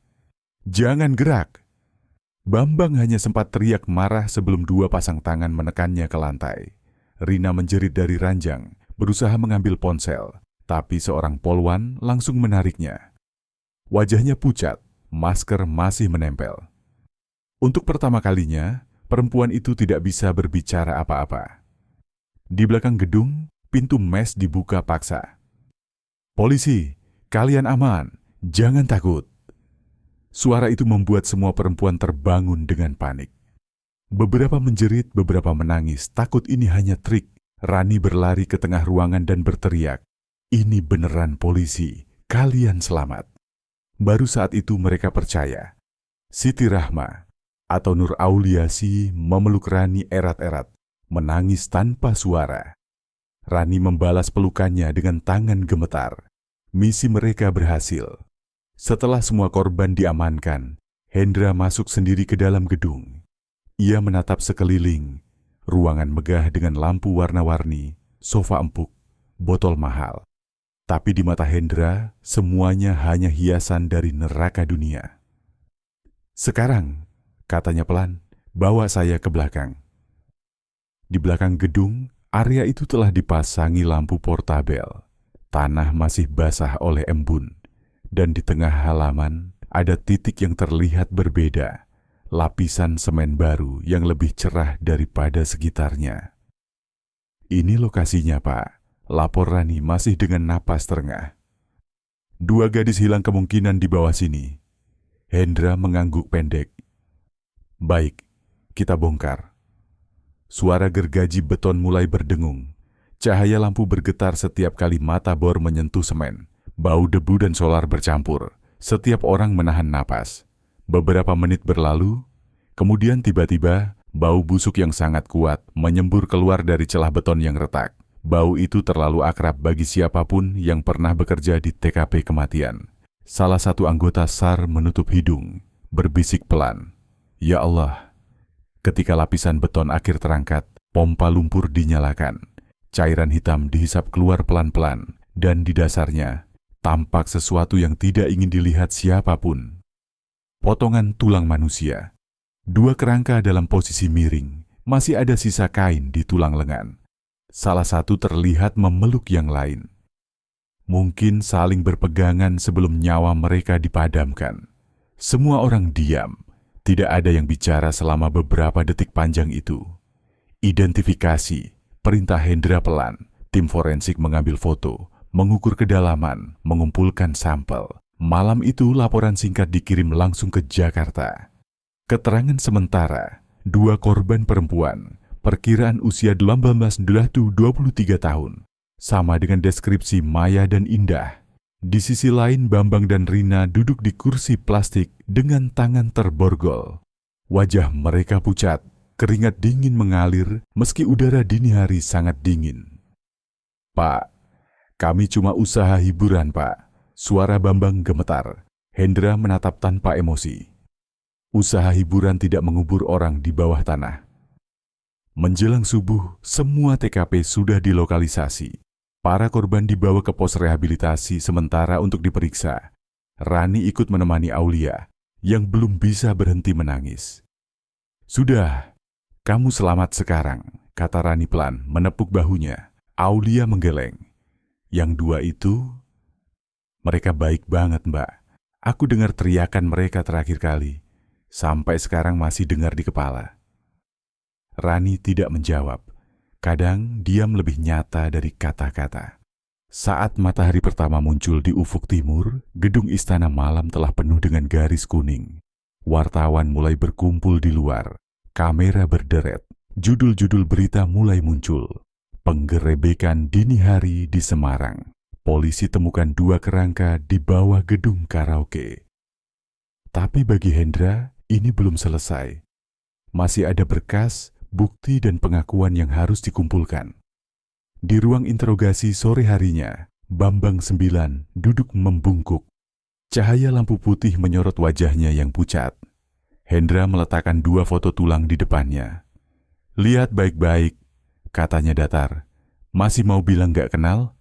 Speaker 1: Jangan gerak! Bambang hanya sempat teriak marah sebelum 2 pasang tangan menekannya ke lantai. Rina menjerit dari ranjang, berusaha mengambil ponsel, tapi seorang polwan langsung menariknya. Wajahnya pucat, masker masih menempel. Untuk pertama kalinya, perempuan itu tidak bisa berbicara apa-apa. Di belakang gedung, pintu mes dibuka paksa. Polisi, kalian aman, jangan takut. Suara itu membuat semua perempuan terbangun dengan panik. Beberapa menjerit, beberapa menangis, takut ini hanya trik. Rani berlari ke tengah ruangan dan berteriak, "Ini beneran polisi, kalian selamat." Baru saat itu mereka percaya. Siti Rahma atau Nur Auliasi memeluk Rani erat-erat, menangis tanpa suara. Rani membalas pelukannya dengan tangan gemetar. Misi mereka berhasil. Setelah semua korban diamankan, Hendra masuk sendiri ke dalam gedung. Ia menatap sekeliling, ruangan megah dengan lampu warna-warni, sofa empuk, botol mahal. Tapi di mata Hendra, semuanya hanya hiasan dari neraka dunia. Sekarang, katanya pelan, bawa saya ke belakang. Di belakang gedung, area itu telah dipasangi lampu portabel. Tanah masih basah oleh embun. Dan di tengah halaman ada titik yang terlihat berbeda. Lapisan semen baru yang lebih cerah daripada sekitarnya. Ini lokasinya, Pak. Lapor Rani masih dengan napas terengah. 2 gadis hilang kemungkinan di bawah sini. Hendra mengangguk pendek. Baik, kita bongkar. Suara gergaji beton mulai berdengung. Cahaya lampu bergetar setiap kali mata bor menyentuh semen. Bau debu dan solar bercampur. Setiap orang menahan napas. Beberapa menit berlalu, kemudian tiba-tiba bau busuk yang sangat kuat menyembur keluar dari celah beton yang retak. Bau itu terlalu akrab bagi siapapun yang pernah bekerja di TKP kematian. Salah satu anggota SAR menutup hidung, berbisik pelan, "Ya Allah." Ketika lapisan beton akhir terangkat, pompa lumpur dinyalakan. Cairan hitam dihisap keluar pelan-pelan, dan di dasarnya tampak sesuatu yang tidak ingin dilihat siapapun. Potongan tulang manusia. Dua kerangka dalam posisi miring, masih ada sisa kain di tulang lengan. Salah satu terlihat memeluk yang lain. Mungkin saling berpegangan sebelum nyawa mereka dipadamkan. Semua orang diam, tidak ada yang bicara selama beberapa detik panjang itu. Identifikasi, perintah Hendra pelan, tim forensik mengambil foto, mengukur kedalaman, mengumpulkan sampel. Malam itu laporan singkat dikirim langsung ke Jakarta. Keterangan sementara, dua korban perempuan, perkiraan usia 18-23 tahun, sama dengan deskripsi Maya dan Indah. Di sisi lain, Bambang dan Rina duduk di kursi plastik dengan tangan terborgol. Wajah mereka pucat, keringat dingin mengalir meski udara dini hari sangat dingin. "Pak, kami cuma usaha hiburan, Pak." Suara Bambang gemetar. Hendra menatap tanpa emosi. Usaha hiburan tidak mengubur orang di bawah tanah. Menjelang subuh, semua TKP sudah dilokalisasi. Para korban dibawa ke pos rehabilitasi sementara untuk diperiksa. Rani ikut menemani Aulia, yang belum bisa berhenti menangis. "Sudah, kamu selamat sekarang," kata Rani pelan, menepuk bahunya. Aulia menggeleng. "Yang dua itu, mereka baik banget, Mbak. Aku dengar teriakan mereka terakhir kali. Sampai sekarang masih dengar di kepala." Rani tidak menjawab. Kadang diam lebih nyata dari kata-kata. Saat matahari pertama muncul di ufuk timur, gedung Istana Malam telah penuh dengan garis kuning. Wartawan mulai berkumpul di luar. Kamera berderet. Judul-judul berita mulai muncul. Penggerebekan dini hari di Semarang. Polisi temukan dua kerangka di bawah gedung karaoke. Tapi bagi Hendra, ini belum selesai. Masih ada berkas, bukti dan pengakuan yang harus dikumpulkan. Di ruang interogasi sore harinya, Bambang 9 duduk membungkuk. Cahaya lampu putih menyorot wajahnya yang pucat. Hendra meletakkan dua foto tulang di depannya. "Lihat baik-baik," katanya datar. "Masih mau bilang gak kenal?"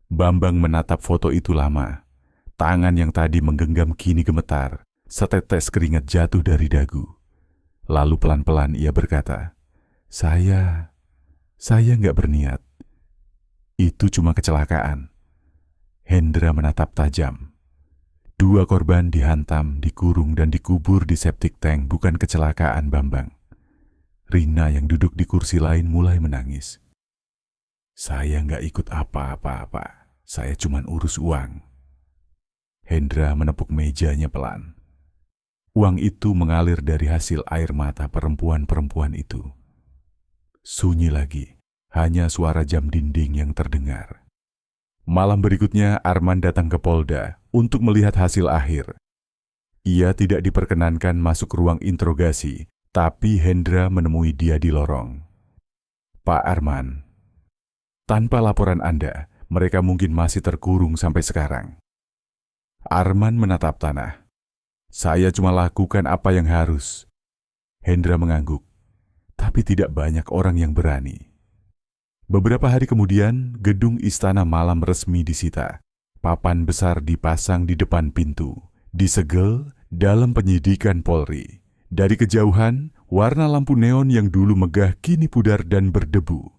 Speaker 1: Bambang menatap foto itu lama. Tangan yang tadi menggenggam kini gemetar. Setetes keringat jatuh dari dagu. Lalu pelan-pelan ia berkata, Saya nggak berniat. Itu cuma kecelakaan." Hendra menatap tajam. Dua korban dihantam, dikurung dan dikubur di septic tank bukan kecelakaan, Bambang. Rina yang duduk di kursi lain mulai menangis. "Saya nggak ikut apa-apa. Saya cuma urus uang." Hendra menepuk mejanya pelan. Uang itu mengalir dari hasil air mata perempuan-perempuan itu. Sunyi lagi, hanya suara jam dinding yang terdengar. Malam berikutnya Arman datang ke Polda untuk melihat hasil akhir. Ia tidak diperkenankan masuk ruang interogasi, tapi Hendra menemui dia di lorong. "Pak Arman, tanpa laporan Anda, mereka mungkin masih terkurung sampai sekarang." Arman menatap tanah. "Saya cuma lakukan apa yang harus." Hendra mengangguk. Tapi tidak banyak orang yang berani. Beberapa hari kemudian, gedung Istana Malam resmi disita. Papan besar dipasang di depan pintu. Disegel dalam penyidikan Polri. Dari kejauhan, warna lampu neon yang dulu megah kini pudar dan berdebu.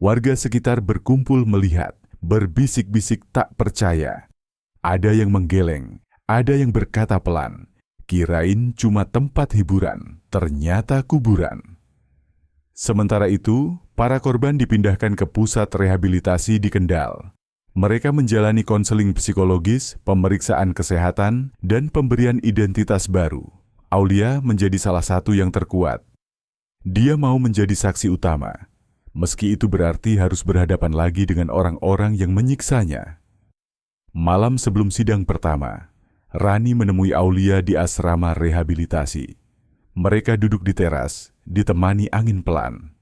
Speaker 1: Warga sekitar berkumpul melihat, berbisik-bisik tak percaya. Ada yang menggeleng, ada yang berkata pelan, kirain cuma tempat hiburan, ternyata kuburan. Sementara itu, para korban dipindahkan ke pusat rehabilitasi di Kendal. Mereka menjalani konseling psikologis, pemeriksaan kesehatan, dan pemberian identitas baru. Aulia menjadi salah satu yang terkuat. Dia mau menjadi saksi utama, meski itu berarti harus berhadapan lagi dengan orang-orang yang menyiksanya. Malam sebelum sidang pertama, Rani menemui Aulia di asrama rehabilitasi. Mereka duduk di teras, ditemani angin pelan.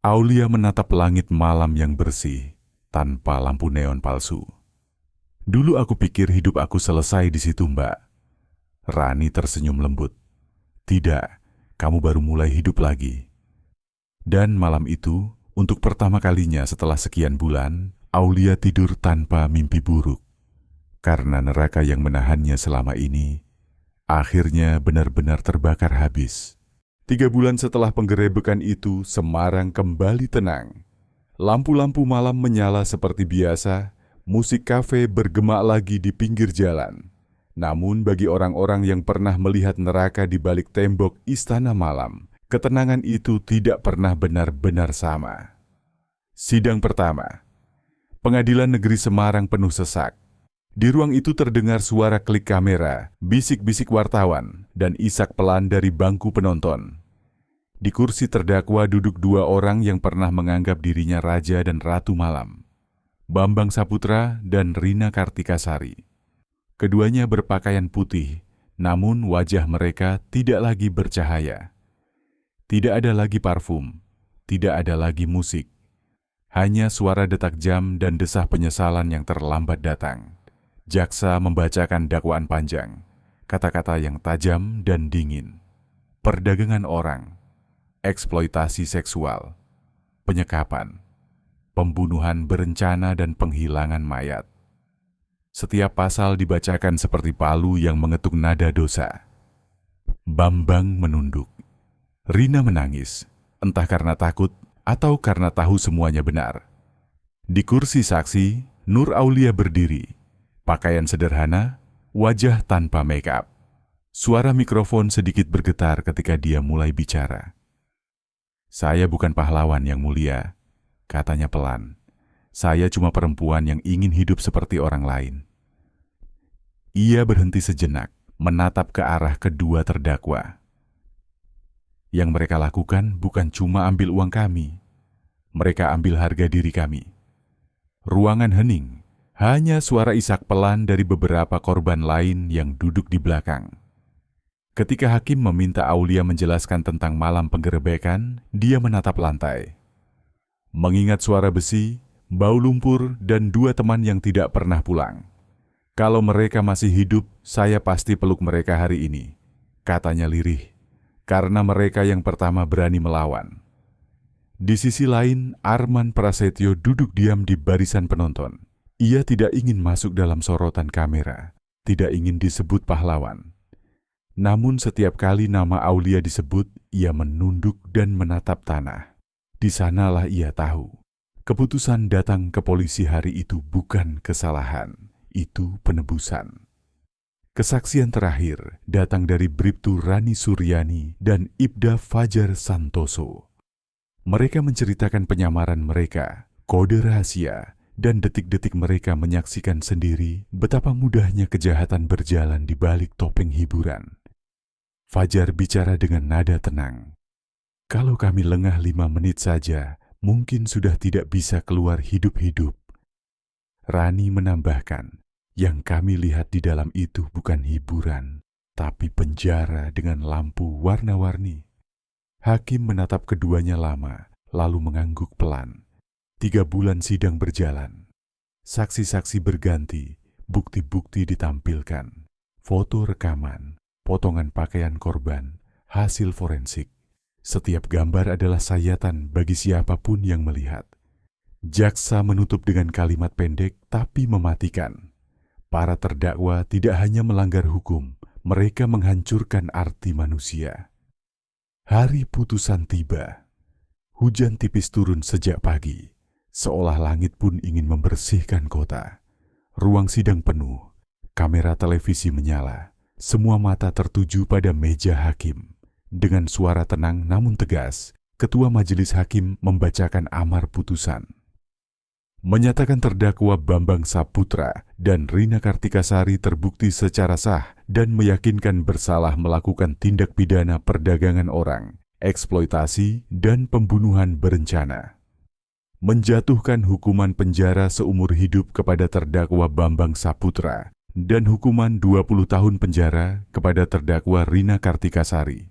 Speaker 1: Aulia menatap langit malam yang bersih, tanpa lampu neon palsu. "Dulu aku pikir hidup aku selesai di situ, Mbak." Rani tersenyum lembut. "Tidak, kamu baru mulai hidup lagi." Dan malam itu, untuk pertama kalinya setelah sekian bulan, Aulia tidur tanpa mimpi buruk. Karena neraka yang menahannya selama ini, akhirnya benar-benar terbakar habis. 3 bulan setelah penggerebekan itu, Semarang kembali tenang. Lampu-lampu malam menyala seperti biasa, musik kafe bergema lagi di pinggir jalan. Namun bagi orang-orang yang pernah melihat neraka di balik tembok Istana Malam, ketenangan itu tidak pernah benar-benar sama. Sidang pertama. Pengadilan Negeri Semarang penuh sesak. Di ruang itu terdengar suara klik kamera, bisik-bisik wartawan, dan isak pelan dari bangku penonton. Di kursi terdakwa duduk 2 orang yang pernah menganggap dirinya raja dan ratu malam, Bambang Saputra dan Rina Kartikasari. Keduanya berpakaian putih, namun wajah mereka tidak lagi bercahaya. Tidak ada lagi parfum, tidak ada lagi musik. Hanya suara detak jam dan desah penyesalan yang terlambat datang. Jaksa membacakan dakwaan panjang, kata-kata yang tajam dan dingin. Perdagangan orang, eksploitasi seksual, penyekapan, pembunuhan berencana dan penghilangan mayat. Setiap pasal dibacakan seperti palu yang mengetuk nada dosa. Bambang menunduk. Rina menangis, entah karena takut atau karena tahu semuanya benar. Di kursi saksi, Nur Aulia berdiri. Pakaian sederhana, wajah tanpa make-up. Suara mikrofon sedikit bergetar ketika dia mulai bicara. "Saya bukan pahlawan yang mulia," katanya pelan. "Saya cuma perempuan yang ingin hidup seperti orang lain." Ia berhenti sejenak, menatap ke arah kedua terdakwa. "Yang mereka lakukan bukan cuma ambil uang kami. Mereka ambil harga diri kami." Ruangan hening. Hanya suara isak pelan dari beberapa korban lain yang duduk di belakang. Ketika hakim meminta Aulia menjelaskan tentang malam penggerebekan, dia menatap lantai. Mengingat suara besi, bau lumpur, dan 2 teman yang tidak pernah pulang. "Kalau mereka masih hidup, saya pasti peluk mereka hari ini," katanya lirih, "karena mereka yang pertama berani melawan." Di sisi lain, Arman Prasetyo duduk diam di barisan penonton. Ia tidak ingin masuk dalam sorotan kamera, tidak ingin disebut pahlawan. Namun setiap kali nama Aulia disebut, ia menunduk dan menatap tanah. Di sanalah ia tahu, keputusan datang ke polisi hari itu bukan kesalahan, itu penebusan. Kesaksian terakhir datang dari Bribtu Rani Suryani dan Ibda Fajar Santoso. Mereka menceritakan penyamaran mereka, kode rahasia, dan detik-detik mereka menyaksikan sendiri betapa mudahnya kejahatan berjalan di balik topeng hiburan. Fajar bicara dengan nada tenang. "Kalau kami lengah 5 menit saja, mungkin sudah tidak bisa keluar hidup-hidup." Rani menambahkan, "Yang kami lihat di dalam itu bukan hiburan, tapi penjara dengan lampu warna-warni." Hakim menatap keduanya lama, lalu mengangguk pelan. 3 bulan sidang berjalan. Saksi-saksi berganti, bukti-bukti ditampilkan, foto rekaman, potongan pakaian korban, hasil forensik. Setiap gambar adalah sayatan bagi siapapun yang melihat. Jaksa menutup dengan kalimat pendek tapi mematikan. Para terdakwa tidak hanya melanggar hukum, mereka menghancurkan arti manusia. Hari putusan tiba. Hujan tipis turun sejak pagi. Seolah langit pun ingin membersihkan kota. Ruang sidang penuh, kamera televisi menyala. Semua mata tertuju pada meja hakim. Dengan suara tenang namun tegas, Ketua Majelis Hakim membacakan amar putusan. Menyatakan terdakwa Bambang Saputra dan Rina Kartikasari terbukti secara sah dan meyakinkan bersalah melakukan tindak pidana perdagangan orang, eksploitasi, dan pembunuhan berencana. Menjatuhkan hukuman penjara seumur hidup kepada terdakwa Bambang Saputra dan hukuman 20 tahun penjara kepada terdakwa Rina Kartikasari.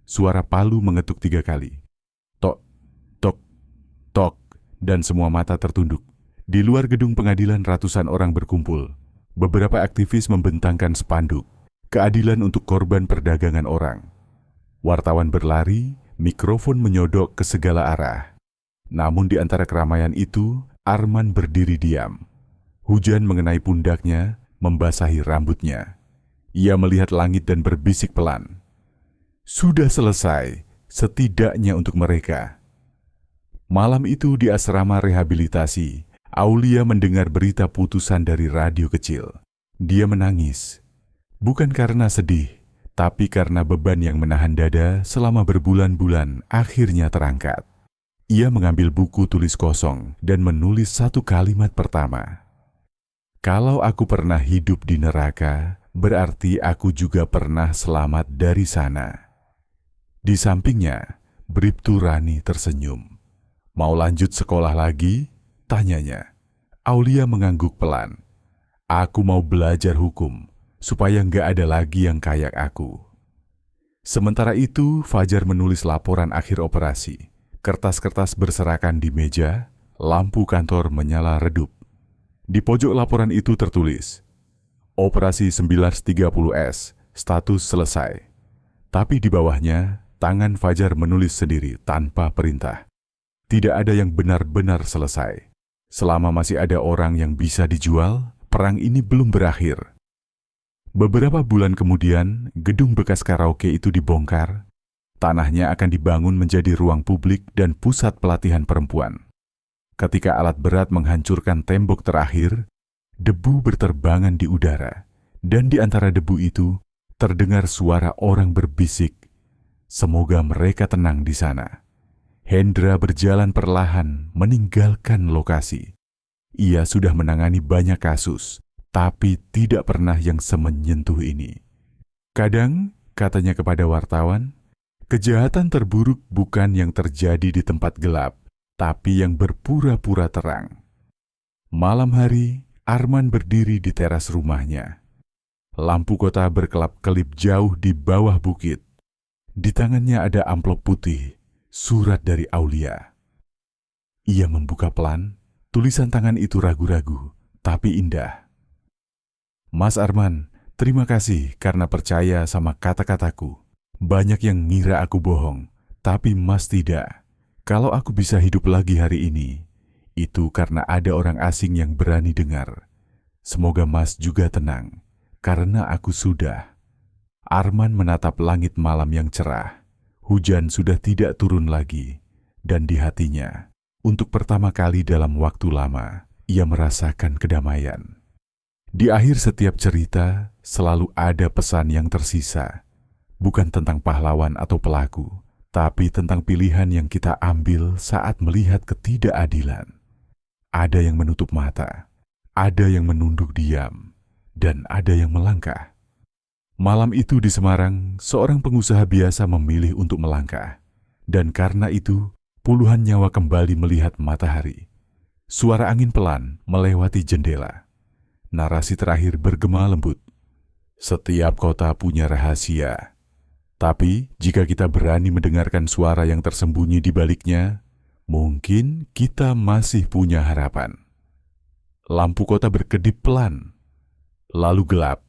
Speaker 1: Suara palu mengetuk 3 kali. Tok, tok, tok, dan semua mata tertunduk. Di luar gedung pengadilan ratusan orang berkumpul. Beberapa aktivis membentangkan spanduk, keadilan untuk korban perdagangan orang. Wartawan berlari, mikrofon menyodok ke segala arah. Namun di antara keramaian itu, Arman berdiri diam. Hujan mengenai pundaknya, membasahi rambutnya. Ia melihat langit dan berbisik pelan. Sudah selesai, setidaknya untuk mereka. Malam itu di asrama rehabilitasi, Aulia mendengar berita putusan dari radio kecil. Dia menangis, bukan karena sedih, tapi karena beban yang menahan dada selama berbulan-bulan akhirnya terangkat. Ia mengambil buku tulis kosong dan menulis satu kalimat pertama. Kalau aku pernah hidup di neraka, berarti aku juga pernah selamat dari sana. Di sampingnya, Bribtu Rani tersenyum. Mau lanjut sekolah lagi? Tanyanya. Aulia mengangguk pelan. Aku mau belajar hukum, supaya nggak ada lagi yang kayak aku. Sementara itu, Fajar menulis laporan akhir operasi. Kertas-kertas berserakan di meja, lampu kantor menyala redup. Di pojok laporan itu tertulis, Operasi 1930S, status selesai. Tapi di bawahnya, tangan Fajar menulis sendiri tanpa perintah. Tidak ada yang benar-benar selesai. Selama masih ada orang yang bisa dijual, perang ini belum berakhir. Beberapa bulan kemudian, gedung bekas karaoke itu dibongkar. Tanahnya akan dibangun menjadi ruang publik dan pusat pelatihan perempuan. Ketika alat berat menghancurkan tembok terakhir, debu berterbangan di udara, dan di antara debu itu terdengar suara orang berbisik, "Semoga mereka tenang di sana." Hendra berjalan perlahan meninggalkan lokasi. Ia sudah menangani banyak kasus, tapi tidak pernah yang semenyentuh ini. Kadang, katanya kepada wartawan, kejahatan terburuk bukan yang terjadi di tempat gelap, tapi yang berpura-pura terang. Malam hari, Arman berdiri di teras rumahnya. Lampu kota berkelap-kelip jauh di bawah bukit. Di tangannya ada amplop putih, surat dari Aulia. Ia membuka pelan, tulisan tangan itu ragu-ragu, tapi indah. Mas Arman, terima kasih karena percaya sama kata-kataku. Banyak yang ngira aku bohong, tapi Mas tidak. Kalau aku bisa hidup lagi hari ini, itu karena ada orang asing yang berani dengar. Semoga Mas juga tenang, karena aku sudah. Arman menatap langit malam yang cerah. Hujan sudah tidak turun lagi, dan di hatinya, untuk pertama kali dalam waktu lama, ia merasakan kedamaian. Di akhir setiap cerita, selalu ada pesan yang tersisa. Bukan tentang pahlawan atau pelaku, tapi tentang pilihan yang kita ambil saat melihat ketidakadilan. Ada yang menutup mata, ada yang menunduk diam, dan ada yang melangkah. Malam itu di Semarang, seorang pengusaha biasa memilih untuk melangkah. Dan karena itu, puluhan nyawa kembali melihat matahari. Suara angin pelan melewati jendela. Narasi terakhir bergema lembut. Setiap kota punya rahasia. Tapi, jika kita berani mendengarkan suara yang tersembunyi di baliknya, mungkin kita masih punya harapan. Lampu kota berkedip pelan, lalu gelap.